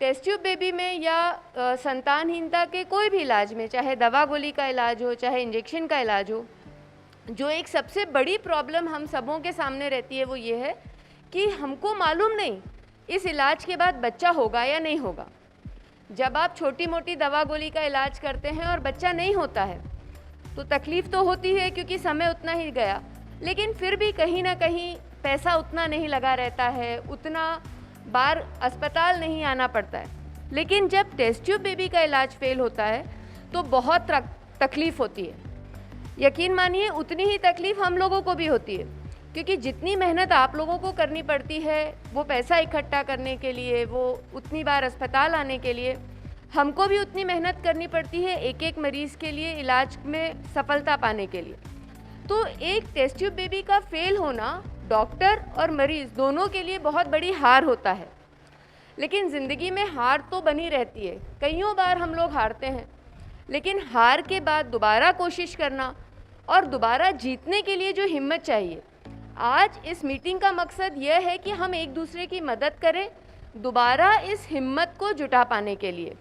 Test tube baby में या संतानहीनता के कोई भी इलाज में, चाहे दवा गोली का इलाज हो, चाहे इंजेक्शन का इलाज हो, जो एक सबसे बड़ी प्रॉब्लम हम सबों के सामने रहती है वो ये है कि हमको मालूम नहीं इस इलाज के बाद बच्चा होगा या नहीं होगा। जब आप छोटी मोटी दवा गोली का इलाज करते हैं और बच्चा नहीं होता है तो तकलीफ़ तो होती है क्योंकि समय उतना ही गया, लेकिन फिर भी कहीं ना कहीं पैसा उतना नहीं लगा रहता है, उतना बार अस्पताल नहीं आना पड़ता है। लेकिन जब टेस्ट ट्यूब बेबी का इलाज फेल होता है तो बहुत तकलीफ़ होती है। यकीन मानिए उतनी ही तकलीफ़ हम लोगों को भी होती है, क्योंकि जितनी मेहनत आप लोगों को करनी पड़ती है वो पैसा इकट्ठा करने के लिए, वो उतनी बार अस्पताल आने के लिए, हमको भी उतनी मेहनत करनी पड़ती है एक एक मरीज़ के लिए इलाज में सफलता पाने के लिए। तो एक टेस्ट ट्यूब बेबी का फेल होना डॉक्टर और मरीज़ दोनों के लिए बहुत बड़ी हार होता है। लेकिन ज़िंदगी में हार तो बनी रहती है, कईयों बार हम लोग हारते हैं, लेकिन हार के बाद दोबारा कोशिश करना और दोबारा जीतने के लिए जो हिम्मत चाहिए, आज इस मीटिंग का मकसद यह है कि हम एक दूसरे की मदद करें दोबारा इस हिम्मत को जुटा पाने के लिए।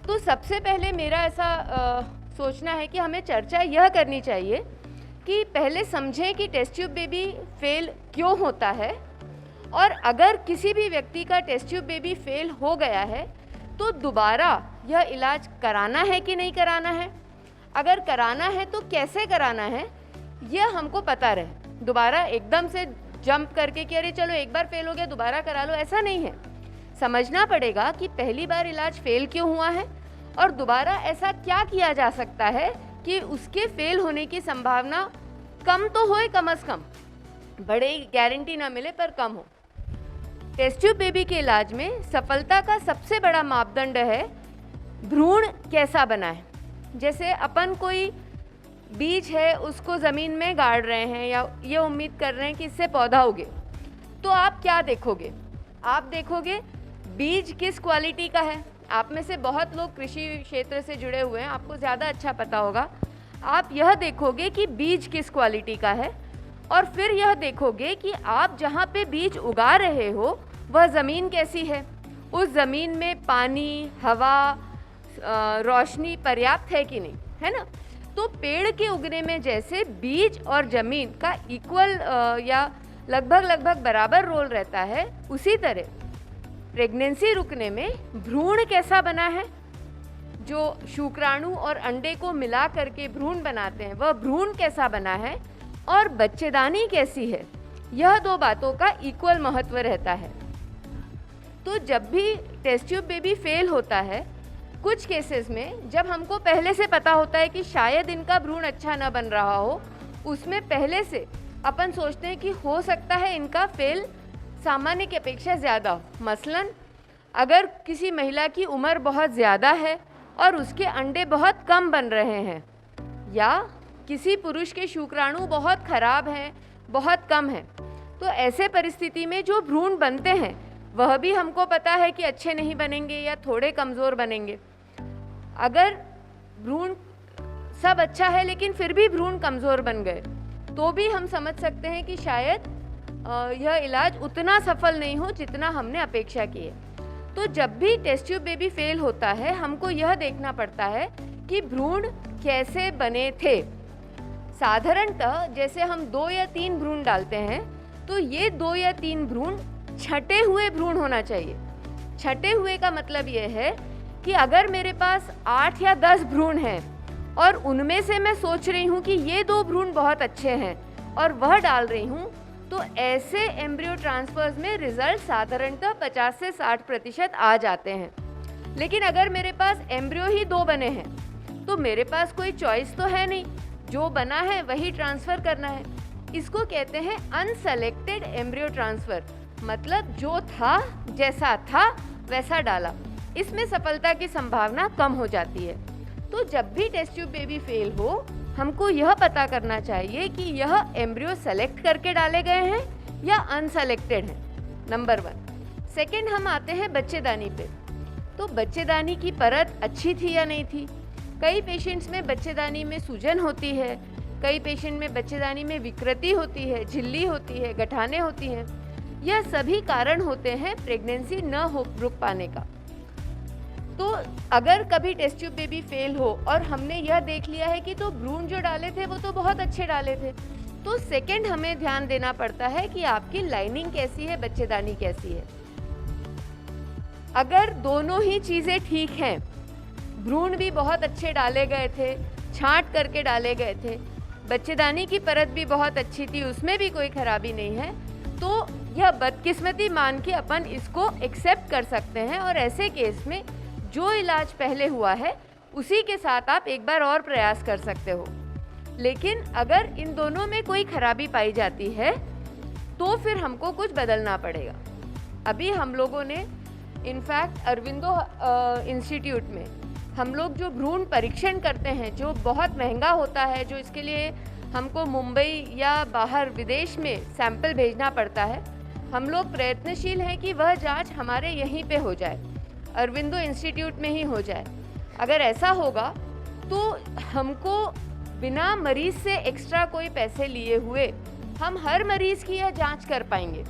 तो सबसे पहले मेरा ऐसा सोचना है कि हमें चर्चा यह करनी चाहिए कि पहले समझें कि टेस्ट ट्यूब बेबी फेल क्यों होता है, और अगर किसी भी व्यक्ति का टेस्ट ट्यूब बेबी फेल हो गया है तो दोबारा यह इलाज कराना है कि नहीं कराना है, अगर कराना है तो कैसे कराना है, यह हमको पता रहे। दोबारा एकदम से जंप करके कि अरे चलो एक बार फेल हो गया दोबारा करा लो, ऐसा नहीं है। समझना पड़ेगा कि पहली बार इलाज फेल क्यों हुआ है और दोबारा ऐसा क्या किया जा सकता है कि उसके फेल होने की संभावना कम तो होए, कम से कम, बड़े गारंटी ना मिले पर कम हो। टेस्ट ट्यूब बेबी के इलाज में सफलता का सबसे बड़ा मापदंड है भ्रूण कैसा बना है। जैसे अपन कोई बीज है उसको ज़मीन में गाड़ रहे हैं या ये उम्मीद कर रहे हैं कि इससे पौधा उगे, तो आप क्या देखोगे? आप देखोगे बीज किस क्वालिटी का है। आप में से बहुत लोग कृषि क्षेत्र से जुड़े हुए हैं, आपको ज़्यादा अच्छा पता होगा। आप यह देखोगे कि बीज किस क्वालिटी का है, और फिर यह देखोगे कि आप जहाँ पे बीज उगा रहे हो वह ज़मीन कैसी है, उस ज़मीन में पानी, हवा, रोशनी पर्याप्त है कि नहीं, है ना। तो पेड़ के उगने में जैसे बीज और ज़मीन का इक्वल या लगभग बराबर रोल रहता है, उसी तरह प्रेगनेंसी रुकने में भ्रूण कैसा बना है, जो शुक्राणु और अंडे को मिला करके भ्रूण बनाते हैं वह भ्रूण कैसा बना है, और बच्चेदानी कैसी है, यह दो बातों का इक्वल महत्व रहता है। तो जब भी टेस्ट ट्यूब बेबी फेल होता है, कुछ केसेस में जब हमको पहले से पता होता है कि शायद इनका भ्रूण अच्छा न बन रहा हो, उसमें पहले से अपन सोचते हैं कि हो सकता है इनका फेल सामान्य की अपेक्षा ज़्यादा हो। मसलन अगर किसी महिला की उम्र बहुत ज़्यादा है और उसके अंडे बहुत कम बन रहे हैं, या किसी पुरुष के शुक्राणु बहुत खराब हैं, बहुत कम हैं, तो ऐसे परिस्थिति में जो भ्रूण बनते हैं वह भी हमको पता है कि अच्छे नहीं बनेंगे या थोड़े कमज़ोर बनेंगे। अगर भ्रूण सब अच्छा है लेकिन फिर भी भ्रूण कमज़ोर बन गए तो भी हम समझ सकते हैं कि शायद यह इलाज उतना सफल नहीं हो जितना हमने अपेक्षा की है। तो जब भी टेस्ट ट्यूब बेबी फेल होता है, हमको यह देखना पड़ता है कि भ्रूण कैसे बने थे। साधारणतः जैसे हम 2 या 3 भ्रूण डालते हैं तो ये 2 या 3 भ्रूण छटे हुए भ्रूण होना चाहिए। छटे हुए का मतलब यह है कि अगर मेरे पास 8 या 10 भ्रूण हैं और उनमें से मैं सोच रही हूँ कि ये 2 भ्रूण बहुत अच्छे हैं और वह डाल रही हूँ, तो ऐसे एम्ब्रियो ट्रांसफर्स में रिजल्ट साधारणतः 50 से 60% आ जाते हैं। लेकिन अगर मेरे पास एम्ब्रियो ही 2 बने हैं तो मेरे पास कोई चॉइस तो है नहीं, जो बना है वही ट्रांसफ़र करना है। इसको कहते हैं अनसेलेक्टेड एम्ब्रियो ट्रांसफ़र, मतलब जो था जैसा था वैसा डाला। इसमें सफलता की संभावना कम हो जाती है। तो जब भी टेस्ट ट्यूब बेबी फेल हो, हमको यह पता करना चाहिए कि यह एम्ब्रियो सेलेक्ट करके डाले गए हैं या अनसेलेक्टेड हैं, नंबर 1। सेकंड, हम आते हैं बच्चेदानी पे। तो बच्चेदानी की परत अच्छी थी या नहीं थी। कई पेशेंट्स में बच्चेदानी में सूजन होती है, कई पेशेंट में बच्चेदानी में विकृति होती है, झिल्ली होती है, गठाने होती हैं। यह सभी कारण होते हैं प्रेगनेंसी न हो रुक पाने का। तो अगर कभी टेस्ट ट्यूब बेबी फेल हो और हमने यह देख लिया है कि तो भ्रूण जो डाले थे वो तो बहुत अच्छे डाले थे, तो सेकंड हमें ध्यान देना पड़ता है कि आपकी लाइनिंग कैसी है, बच्चेदानी कैसी है। अगर दोनों ही चीज़ें ठीक हैं, भ्रूण भी बहुत अच्छे डाले गए थे, छांट करके डाले गए थे, बच्चेदानी की परत भी बहुत अच्छी थी, उसमें भी कोई खराबी नहीं है, तो यह बदकिस्मती मान के अपन इसको एक्सेप्ट कर सकते हैं। और ऐसे केस में जो इलाज पहले हुआ है उसी के साथ आप एक बार और प्रयास कर सकते हो। लेकिन अगर इन दोनों में कोई खराबी पाई जाती है तो फिर हमको कुछ बदलना पड़ेगा। अभी हम लोगों ने इनफैक्ट अरविंदो इंस्टीट्यूट में हम लोग जो भ्रूण परीक्षण करते हैं, जो बहुत महंगा होता है, जो इसके लिए हमको मुंबई या बाहर विदेश में सैंपल भेजना पड़ता है, हम लोग प्रयत्नशील हैं कि वह जांच हमारे यहीं पे हो जाए, अरविंदो इंस्टीट्यूट में ही हो जाए। अगर ऐसा होगा तो हमको बिना मरीज से एक्स्ट्रा कोई पैसे लिए हुए हम हर मरीज की यह जांच कर पाएंगे।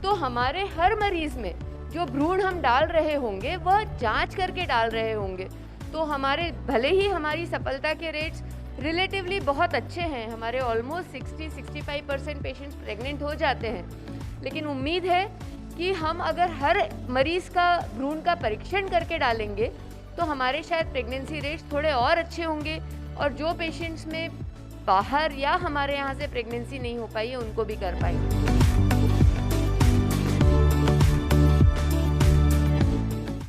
तो हमारे हर मरीज में जो भ्रूण हम डाल रहे होंगे वह जांच करके डाल रहे होंगे, तो हमारे भले ही हमारी सफलता के रेट्स रिलेटिवली बहुत अच्छे हैं, हमारे ऑलमोस्ट 60-65% पेशेंट्स प्रेग्नेंट हो जाते हैं, लेकिन उम्मीद है कि हम अगर हर मरीज़ का भ्रूण का परीक्षण करके डालेंगे तो हमारे शायद प्रेगनेंसी रेट्स थोड़े और अच्छे होंगे, और जो पेशेंट्स में बाहर या हमारे यहाँ से प्रेगनेंसी नहीं हो पाई है उनको भी कर पाएंगे।